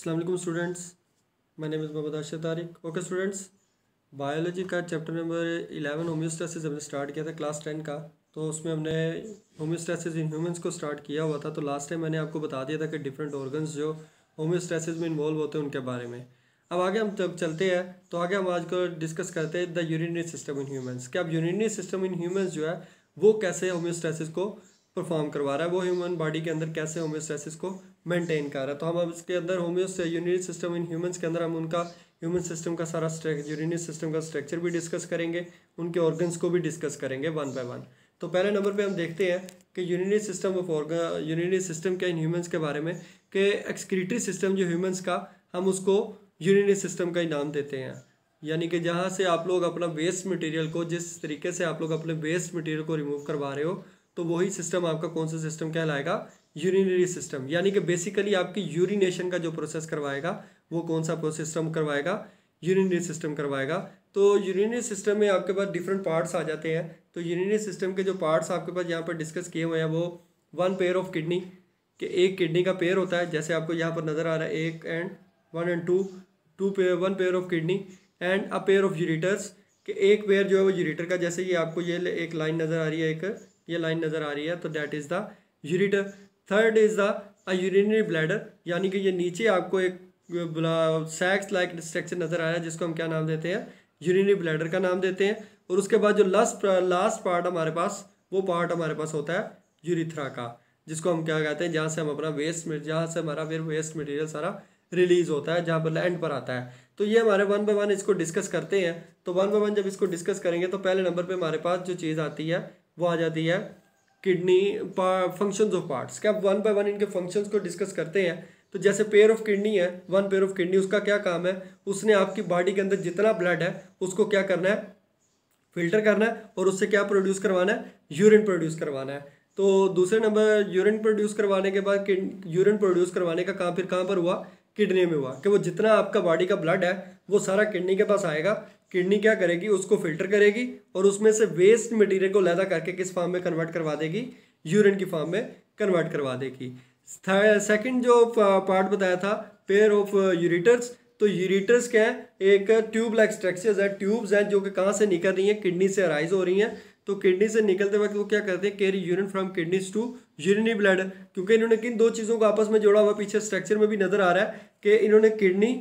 अस्सलाम वालेकुम students, my name is Mohammad Arshad Tariq. Okay students, biology का चैप्टर नंबर 11 होम्योस्टैसिस हमने स्टार्ट किया था क्लास 10 का। तो उसमें हमने होम्योस्टैसिस इन ह्यूमंस को स्टार्ट किया हुआ था। तो लास्ट टाइम मैंने आपको बता दिया था कि डिफरेंट ऑर्गन्स जो होम्योस्टैसिस में इन्वॉल्व होते हैं उनके बारे में। अब आगे हम जब चलते हैं तो आगे हम आज को डिस्कस करते हैं the urinary system in humans. कि अब यूरिनरी सिस्टम इन ह्यूमंस जो है वो कैसे होम्योस्टैसिस को परफॉर्म करवा रहा है, वो ह्यूमन बॉडी के अंदर कैसे होम्योस्टैसिस को मेंटेन कर रहा है। तो हम अब इसके अंदर यूरिनरी सिस्टम इन ह्यूमंस के अंदर हम उनका ह्यूमन सिस्टम का सारा यूरिनरी सिस्टम का स्ट्रक्चर भी डिस्कस करेंगे, उनके ऑर्गन्स को भी डिस्कस करेंगे वन बाय वन। तो पहले नंबर पे हम देखते हैं कि यूरिनरी सिस्टम क्या इन ह्यूमंस के बारे में, कि एक्सक्रीटरी सिस्टम जो ह्यूमंस का हम उसको यूरिनरी सिस्टम का ही नाम देते हैं। यानी कि जहाँ से आप लोग अपना वेस्ट मटेरियल को, जिस तरीके से आप लोग अपने वेस्ट मटेरियल को रिमूव करवा रहे हो, तो वही सिस्टम आपका कौन सा सिस्टम कहलाएगा, यूरिनरी सिस्टम। यानी कि बेसिकली आपकी यूरिनेशन का जो प्रोसेस करवाएगा वो कौन सा सिस्टम करवाएगा, यूरिनरी सिस्टम करवाएगा। तो यूरिनरी सिस्टम में आपके पास डिफरेंट पार्ट्स आ जाते हैं। तो यूरिनरी सिस्टम के जो पार्ट्स आपके पास यहाँ पर डिस्कस किए हुए हैं वो वन पेयर ऑफ किडनी, के एक किडनी का पेयर होता है, जैसे आपको यहाँ पर नज़र आ रहा है एक and one and two pair, one pair of kidney and a pair of ureters, के एक पेयर जो है वो यूरिटर का, जैसे ये आपको ये एक लाइन नज़र आ रही है, एक ये लाइन नज़र आ रही है, तो that is the ureter. Third is the urinary bladder, यानी कि ये नीचे आपको एक सैक्स लाइक स्ट्रक्चर नज़र आ रहा है, जिसको हम क्या नाम देते हैं, यूरिनरी ब्लैडर का नाम देते हैं। और उसके बाद जो लास्ट पार्ट हमारे पास, वो पार्ट हमारे पास होता है यूरिथ्रा का, जिसको हम क्या कहते हैं, जहाँ से हम अपना जहाँ से हमारा फिर वेस्ट मटेरियल सारा रिलीज होता है, जहाँ पर लैंड पर आता है। तो ये हमारे वन बाय वन इसको डिस्कस करते हैं। तो वन बाय वन जब इसको डिस्कस करेंगे तो पहले नंबर पे हमारे पास जो चीज़ आती है वो आ जाती है किडनी फंक्शंस ऑफ पार्ट्स। क्या वन बाय वन इनके फंक्शंस को डिस्कस करते हैं। तो जैसे पेयर ऑफ किडनी है, वन पेयर ऑफ किडनी, उसका क्या काम है, उसने आपकी बॉडी के अंदर जितना ब्लड है उसको क्या करना है, फिल्टर करना है, और उससे क्या प्रोड्यूस करवाना है, यूरिन प्रोड्यूस करवाना है। तो दूसरे नंबर यूरिन प्रोड्यूस करवाने के बाद, यूरिन प्रोड्यूस करवाने का काम फिर कहाँ पर हुआ, किडनी में हुआ। कि वो जितना आपका बॉडी का ब्लड है वो सारा किडनी के पास आएगा। किडनी क्या करेगी, उसको फिल्टर करेगी और उसमें से वेस्ट मटेरियल को लैदा करके किस फॉर्म में कन्वर्ट करवा देगी, यूरिन की फॉर्म में कन्वर्ट करवा देगी। सेकंड जो पार्ट बताया था, पेयर ऑफ यूरिटर्स। तो यूरिटर्स क्या है, एक ट्यूब लाइक स्ट्रक्चर्स है, ट्यूब्स हैं जो कि कहाँ से निकल रही हैं, किडनी से अराइज हो रही हैं। तो किडनी से निकलते वक्त वो क्या करते हैं, carry urine from kidneys to urinary bladder. क्योंकि इन्होंने किन दो चीज़ों को आपस में जोड़ा हुआ, पीछे स्ट्रक्चर में भी नजर आ रहा है कि इन्होंने किडनी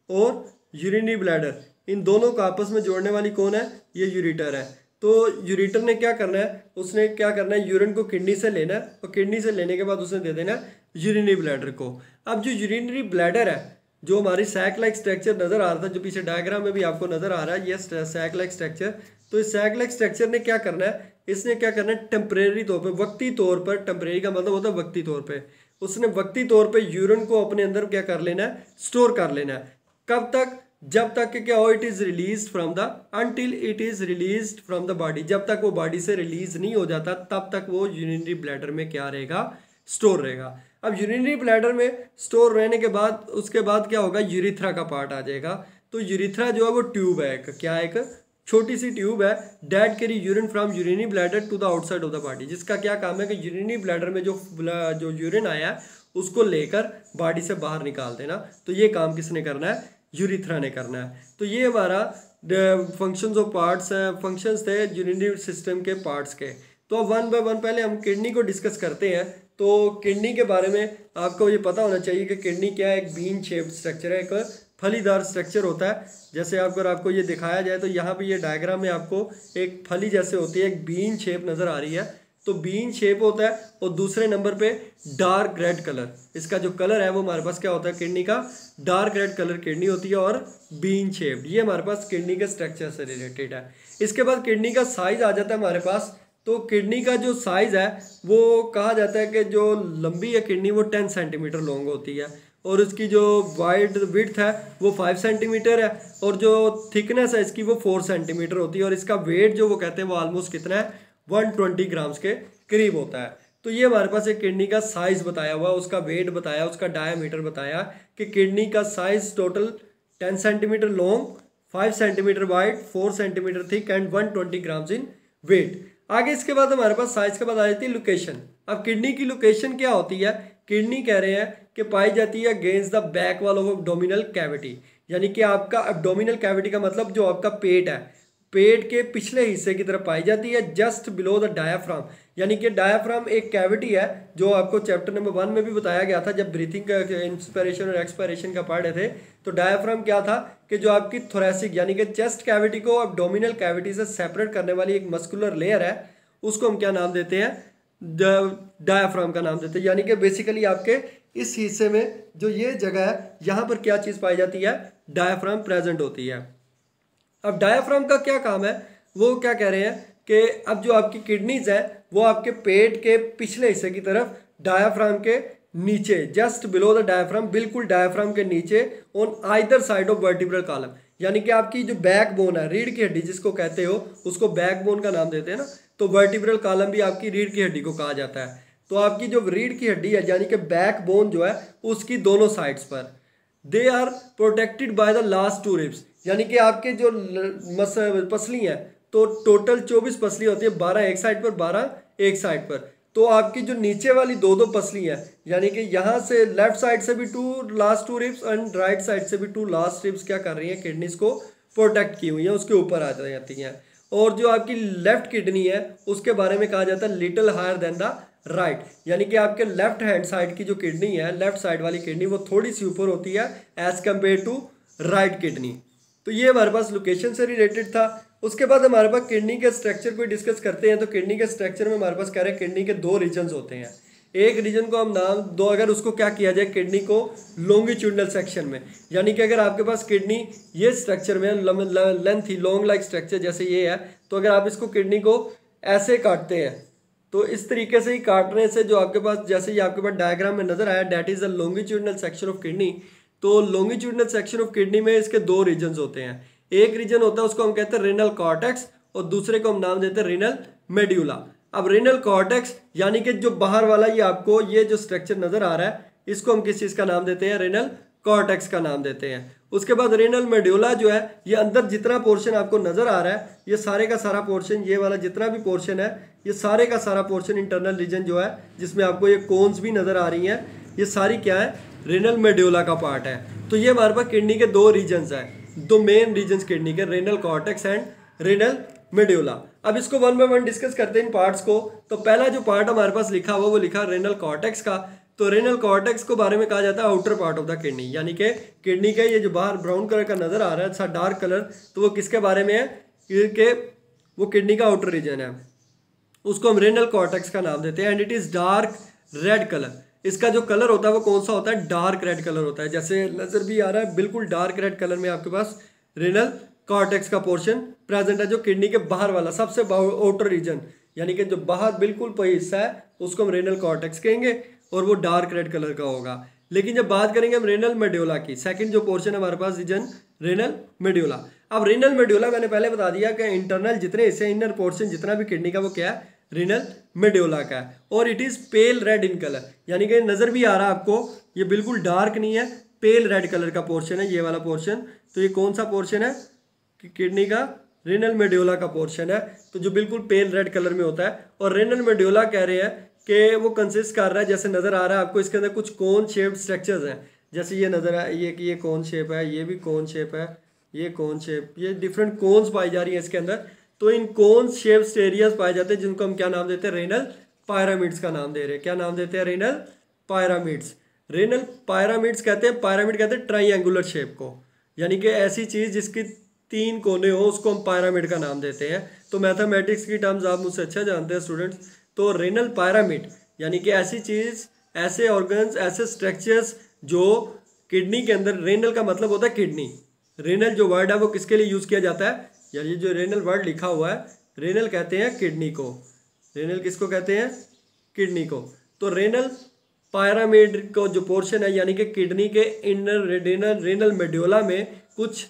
और यूरिनरी ब्लैडर, इन दोनों को आपस में जोड़ने वाली कौन है, ये यूरिटर है। तो यूरिटर ने क्या करना है, उसने क्या करना है, यूरिन को किडनी से लेना है और किडनी से लेने के बाद उसने दे देना है यूरिनरी ब्लैडर को। अब जो यूरिनरी ब्लैडर है, जो हमारी सैक लाइक स्ट्रक्चर नज़र आ रहा था, जो पीछे डायग्राम में भी आपको नज़र आ रहा है, ये सैक लाइक स्ट्रक्चर। तो इस सैक लाइक स्ट्रक्चर ने क्या करना है, इसने क्या करना है, टेम्परेरी तौर पे, वक्ती तौर पर, टेम्परेरी का मतलब होता है वक्ती तौर पे, उसने वक्ती तौर पे यूरिन को अपने अंदर क्या कर लेना है, स्टोर कर लेना है। कब तक, जब तक कि क्या हो, it is release from the, until it is release from the body, जब तक वो बॉडी से रिलीज नहीं हो जाता तब तक वो यूरिनरी ब्लैडर में क्या रहेगा, स्टोर रहेगा। अब यूरिनरी ब्लैडर में स्टोर रहने के बाद उसके बाद क्या होगा, यूरिथ्रा का पार्ट आ जाएगा। तो यूरिथ्रा जो है वो ट्यूब है, क्या है, एक छोटी सी ट्यूब है, that carry urine from urinary bladder to the outside of the body, जिसका क्या काम है कि यूरिनरी ब्लैडर में जो यूरिन आया है उसको लेकर बॉडी से बाहर निकाल देना। तो ये काम किसने करना है, यूरिथ्रा ने करना है। तो ये हमारा फंक्शंस ऑफ पार्ट्स है, फंक्शंस थे यूरिनरी सिस्टम के पार्ट्स के। तो अब वन बाय वन पहले हम किडनी को डिस्कस करते हैं। तो किडनी के बारे में आपको ये पता होना चाहिए कि किडनी क्या है, एक बीन शेप्ड स्ट्रक्चर है, एक फलीदार स्ट्रक्चर होता है। जैसे अगर आपको ये दिखाया जाए तो यहाँ पे ये डायग्राम में आपको एक फली जैसे होती है, एक बीन शेप नज़र आ रही है। तो बीन शेप होता है और दूसरे नंबर पे डार्क रेड कलर, इसका जो कलर है वो हमारे पास क्या होता है, किडनी का डार्क रेड कलर किडनी होती है और बीन शेप्ड, ये हमारे पास किडनी के स्ट्रक्चर से रिलेटेड है। इसके बाद किडनी का साइज आ जाता है हमारे पास। तो किडनी का जो साइज है वो कहा जाता है कि जो लंबी है किडनी वो 10 सेंटीमीटर लॉन्ग होती है, और उसकी जो वाइड विड्थ है वो 5 सेंटीमीटर है, और जो थिकनेस है इसकी वो 4 सेंटीमीटर होती है, और इसका वेट जो वो कहते हैं वो ऑलमोस्ट कितना है, 120 ग्राम्स के करीब होता है। तो ये हमारे पास एक किडनी का साइज बताया हुआ, उसका वेट बताया, उसका डायमीटर बताया कि किडनी का size total 10 centimetre long, 5 centimetre wide, 4 centimetre thick and 120 grams in weight. आगे इसके बाद हमारे पास साइज के बाद आ जाती है लोकेशन। अब किडनी की लोकेशन क्या होती है, किडनी कह रहे हैं कि पाई जाती है against the back wall of abdominal cavity, यानी कि आपका एब्डोमिनल कैविटी का मतलब जो आपका पेट है, पेट के पिछले हिस्से की तरफ पाई जाती है, जस्ट बिलो द डायाफ्राम। यानी कि डायाफ्राम एक कैविटी है जो आपको चैप्टर नंबर 1 में भी बताया गया था जब ब्रीथिंग का इंस्पिरेशन और एक्सपायरेशन का पढ़ रहे थे। तो डायाफ्राम क्या था कि जो आपकी थोरेसिक यानी कि चेस्ट कैविटी को एब्डोमिनल कैविटी से सेपरेट करने वाली एक मस्कुलर लेयर है, उसको हम क्या नाम देते हैं, डायाफ्राम का नाम देते हैं। यानी कि बेसिकली आपके इस हिस्से में जो ये जगह है यहाँ पर क्या चीज़ पाई जाती है, डायाफ्राम प्रेजेंट होती है। अब डायाफ्राम का क्या काम है, वो क्या कह रहे हैं कि अब जो आपकी किडनीज है वो आपके पेट के पिछले हिस्से की तरफ डायाफ्राम के नीचे, जस्ट बिलो द डायाफ्राम, बिल्कुल डायाफ्राम के नीचे, on either side of vertebral column. यानी कि आपकी जो बैक बोन है, रीढ़ की हड्डी जिसको कहते हो, उसको बैक बोन का नाम देते हैं ना, तो वर्टिब्रल कॉलम भी आपकी रीढ़ की हड्डी को कहा जाता है। तो आपकी जो रीढ़ की हड्डी है यानी कि बैक बोन जो है उसकी दोनों साइड्स पर they are protected by the last 2 ribs, यानी कि आपके जो पसली हैं, तो टोटल 24 पसली होती है, 12 एक साइड पर 12 एक साइड पर। तो आपकी जो नीचे वाली दो पसली हैं, यानी कि यहाँ से लेफ्ट साइड से भी 2 last 2 ribs and right side से भी 2 लास्ट रिब्स क्या कर रही हैं, किडनीज को प्रोटेक्ट की हुई हैं, उसके ऊपर आ जाती हैं। और जो आपकी लेफ्ट किडनी है उसके बारे में कहा जाता है little higher than the right, यानी कि आपके लेफ्ट हैंड साइड की जो किडनी है, लेफ्ट साइड वाली किडनी, वो थोड़ी सी ऊपर होती है as compare to right kidney. तो ये हमारे पास लोकेशन से रिलेटेड था। उसके बाद हमारे पास किडनी के स्ट्रक्चर को डिस्कस करते हैं। तो किडनी के स्ट्रक्चर में हमारे पास कह रहे हैं किडनी के 2 रीजन्स होते हैं। एक रीजन को हम नाम दो, अगर उसको क्या किया जाए, किडनी को लॉन्गिट्यूडनल सेक्शन में, यानी कि अगर आपके पास किडनी ये स्ट्रक्चर में लेंथ ही लॉन्ग लाइक स्ट्रक्चर जैसे ये है, तो अगर आप इसको किडनी को ऐसे काटते हैं तो इस तरीके से ही काटने से जो आपके पास, जैसे ये आपके पास डायग्राम में नजर आया, that is the longitudinal section of kidney. तो लॉन्गिट्यूडनल सेक्शन ऑफ किडनी में इसके 2 रीजन्स होते हैं। एक रीजन होता है उसको हम कहते हैं रेनल कॉर्टेक्स और दूसरे को हम नाम देते हैं रेनल मेड्यूला। अब रेनल कॉर्टेक्स यानी कि जो बाहर वाला ये आपको ये जो स्ट्रक्चर नजर आ रहा है, इसको हम किस चीज का नाम देते हैं, रेनल कॉर्टेक्स का नाम देते हैं। उसके बाद रेनल मेड्यूला जो है, ये अंदर जितना पोर्शन आपको नजर आ रहा है, ये सारे का सारा पोर्शन, ये वाला जितना भी पोर्शन है, ये सारे का सारा पोर्शन इंटरनल रीजन जो है, जिसमें आपको ये कोन्स भी नजर आ रही हैं, ये सारी क्या है, रेनल मेड्यूला का पार्ट है। तो ये हमारे पास किडनी के 2 रीजन्स हैं, 2 मेन रीजन्स किडनी के, renal cortex and renal medulla. अब इसको 1 बाय 1 डिस्कस करते हैं इन पार्ट्स को। तो पहला जो पार्ट हमारे पास लिखा हुआ वो लिखा रेनल कॉर्टेक्स का। तो रेनल कॉर्टेक्स को बारे में कहा जाता है outer part of the kidney, यानी कि किडनी का ये जो बाहर ब्राउन कलर का नजर आ रहा है, अच्छा डार्क कलर, तो वो किसके बारे में है कि वो किडनी का आउटर रीजन है, उसको हम रेनल कॉर्टेक्स का नाम देते हैं। And it is dark red colour, इसका जो कलर होता है वो कौन सा होता है, डार्क रेड कलर होता है, जैसे नजर भी आ रहा है बिल्कुल डार्क रेड कलर में आपके पास रेनल कॉर्टेक्स का पोर्शन प्रेजेंट है, जो किडनी के बाहर वाला सबसे आउटर रीजन, यानी कि जो बाहर बिल्कुल कोई हिस्सा है उसको हम रेनल कॉर्टेक्स कहेंगे और वो डार्क रेड कलर का होगा। लेकिन जब बात करेंगे हम रेनल मेड्यूला की, सेकंड जो पोर्शन है हमारे पास रीजन रेनल मेड्यूला। अब रेनल मेड्यूला मैंने पहले बता दिया कि इंटरनल जितने हिस्से, इनर पोर्शन जितना भी किडनी का वो क्या है, रेनल मेड्यूला का है। और it is pail red in colour, यानी कि नजर भी आ रहा है आपको, ये बिल्कुल डार्क नहीं है, पेल रेड कलर का पोर्शन है ये वाला पोर्शन। तो ये कौन सा पोर्शन है, किडनी का रेनल मेड्यूला का पोर्शन है, तो जो बिल्कुल पेल रेड कलर में होता है। और रेनल मेड्यूला कह रहे हैं कि वो कंसिस्ट कर रहा है, जैसे नजर आ रहा है आपको, इसके अंदर कुछ कोन शेप्ड स्ट्रक्चर्स हैं, जैसे ये नजर आ ये कोन शेप है, ये भी कोन शेप है, ये कोन शेप, ये डिफरेंट कोन्स पाई जा रही है इसके अंदर। तो इन कोन शेप्ड एरियाज पाए जाते हैं जिनको हम क्या नाम देते हैं, रेनल पायरामिड्स का नाम दे रहे हैं। क्या नाम देते हैं, रेनल पायरामिड्स। रेनल पायरामिड्स कहते हैं, पायरामिड कहते हैं ट्राइंगुलर शेप को, यानी कि ऐसी चीज जिसकी 3 कोने हो उसको हम पायरामिड का नाम देते हैं। तो मैथमेटिक्स की टर्म्स आप मुझसे अच्छा जानते हैं स्टूडेंट्स। तो रेनल पायरामिड यानी कि ऐसी चीज, ऐसे ऑर्गन्स, ऐसे स्ट्रक्चर्स जो किडनी के अंदर, रेनल का मतलब होता है किडनी, रेनल जो वर्ड है वो किसके लिए यूज किया जाता है, यानी जो रेनल वर्ड लिखा हुआ है, रेनल कहते हैं किडनी को, रेनल किसको कहते हैं, किडनी को। तो रेनल पायरामिड को जो पोर्शन है, यानी कि किडनी के इनर रेनल मेड्यूला में कुछ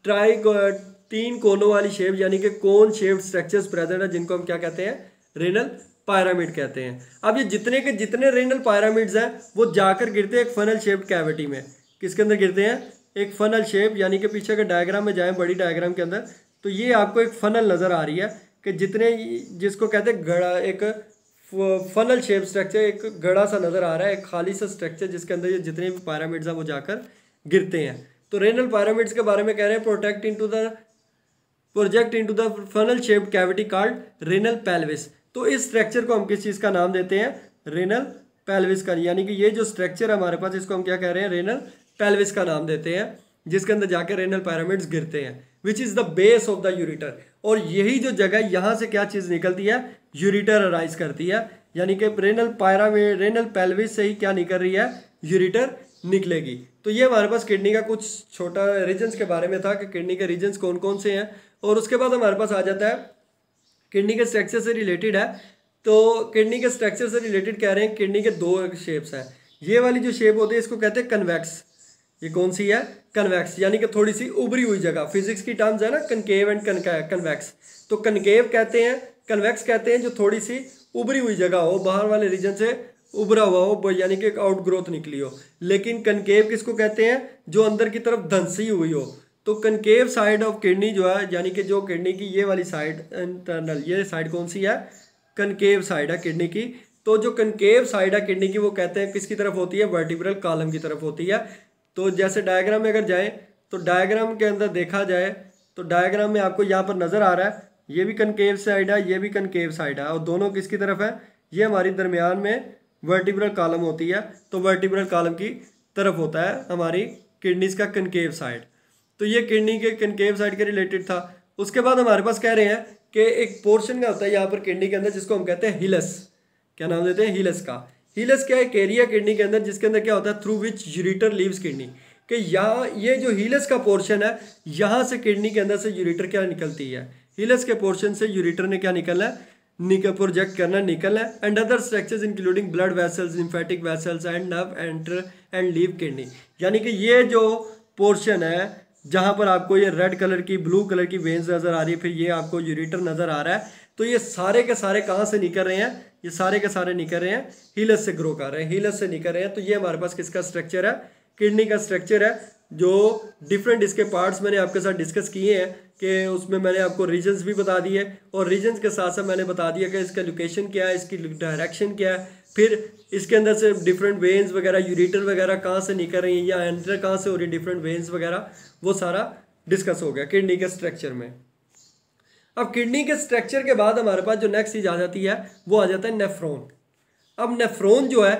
3 कोनों वाली शेप, यानी कि कोन शेप्ड स्ट्रक्चर्स प्रेजेंट है, जिनको हम क्या कहते हैं, रेनल पायरामिड कहते हैं। अब ये जितने के जितने रेनल पायरामिड्स हैं वो जाकर गिरते हैं एक फनल शेप्ड कैविटी में। किसके अंदर गिरते हैं, एक फनल शेप, यानी कि पीछे के डायग्राम में जाएं, बड़ी डायग्राम के अंदर, तो ये आपको एक फनल नजर आ रही है कि जितने, जिसको कहते हैं गड़ा, एक फनल शेप स्ट्रक्चर, एक गड़ा सा नज़र आ रहा है, एक खाली सा स्ट्रक्चर जिसके अंदर ये जितने भी पिरामिड्स हैं वो जाकर गिरते हैं। तो रेनल पिरामिड्स के बारे में कह रहे हैं project into the funnel shaped cavity called renal pelvis. तो इस स्ट्रक्चर को हम किस चीज़ का नाम देते हैं? रेनल पेल्विस का। यानी कि ये जो स्ट्रक्चर है हमारे पास, इसको हम क्या कह रहे हैं? रेनल पेल्विस का नाम देते हैं, जिसके अंदर जाकर रेनल पिरामिड्स गिरते हैं, which is the base of the ureter. और यही जो जगह, यहाँ से क्या चीज़ निकलती है? यूरेटर अराइज करती है। यानी कि रेनल पेल्विस से ही क्या निकल रही है? यूरेटर निकलेगी। तो ये हमारे पास किडनी का कुछ छोटा रीजन्स के बारे में था कि किडनी के रीजन्स कौन कौन से हैं। और उसके बाद हमारे पास आ जाता है किडनी के स्ट्रक्चर से रिलेटेड है। तो किडनी के स्ट्रक्चर से रिलेटेड कह रहे हैं किडनी के दो शेप्स हैं। ये वाली जो शेप होती है इसको कहते हैं कन्वेक्स। ये कौन सी है? कन्वेक्स, यानी कि थोड़ी सी उभरी हुई जगह। फिजिक्स की टर्म्स है ना, कनकेव एंड कन्वेक्स। तो कनकेव कहते हैं, कन्वेक्स कहते हैं जो थोड़ी सी उभरी हुई जगह हो, बाहर वाले रीजन से उभरा हुआ हो, यानी कि एक आउट ग्रोथ निकली हो। लेकिन कनकेव किसको कहते हैं? जो अंदर की तरफ धंसी हुई हो। तो कनकेव साइड ऑफ किडनी जो है, यानी कि जो किडनी की ये वाली साइड इंटरनल, ये साइड कौन सी है? कनकेव साइड है किडनी की। तो जो कनकेव साइड है किडनी की वो कहते हैं किसकी तरफ होती है? वर्टिब्रल कॉलम की तरफ होती है। तो जैसे डायग्राम में अगर जाए तो डायग्राम के अंदर देखा जाए तो डायग्राम में आपको यहाँ पर नज़र आ रहा है, ये भी कनकेव साइड है, ये भी कनकेव साइड है, और दोनों किसकी तरफ है? ये हमारी दरमियान में वर्टिब्रल कॉलम होती है। तो वर्टिब्रल कॉलम की तरफ होता है हमारी किडनीज का कनकेव साइड। तो ये किडनी के कनकेव साइड के रिलेटेड था। उसके बाद हमारे पास कह रहे हैं कि एक पोर्शन का होता है यहाँ पर किडनी के अंदर जिसको हम कहते हैं हिलस। क्या नाम देते हैं? हिलस का। हिलस क्या है? एक एरिया किडनी के अंदर जिसके अंदर क्या होता है? Through which ureter leaves kidney. कि यहाँ ये जो हिलस का पोर्शन है, यहाँ से किडनी के अंदर से यूरेटर क्या निकलती है? हिलस के पोर्शन से यूरेटर ने क्या निकलना है? प्रोजेक्ट करना, निकलना है। And other structures including blood vessels, lymphatic vessels and nerve enter and leave kidney. यानी कि ये जो पोर्शन है जहाँ पर आपको ये रेड कलर की, ब्लू कलर की वेन्स नज़र आ रही है, फिर ये आपको यूरेटर नज़र आ रहा है। तो ये सारे के सारे कहाँ से निकल रहे हैं? ये सारे के सारे निकल रहे हैं हिलस से ग्रो कर रहे हैं, हिलस से निकल रहे हैं। तो ये हमारे पास किसका स्ट्रक्चर है? किडनी का स्ट्रक्चर है। जो डिफरेंट इसके पार्ट्स मैंने आपके साथ डिस्कस किए हैं कि उसमें मैंने आपको रीजन्स भी बता दिए, और रीजन्स के साथ साथ मैंने बता दिया कि इसका लोकेशन क्या है, इसकी डायरेक्शन क्या है, फिर इसके अंदर से डिफरेंट वेन्स वगैरह, यूरेटर वगैरह कहाँ से निकल रही हैं या एंटर कहाँ से हो रही है, डिफरेंट वेन्स वगैरह, वो सारा डिस्कस हो गया किडनी के स्ट्रक्चर में। अब किडनी के स्ट्रक्चर के बाद हमारे पास जो नेक्स्ट चीज आ जाती है वो आ जाता है नेफ्रॉन। अब नेफ्रॉन जो है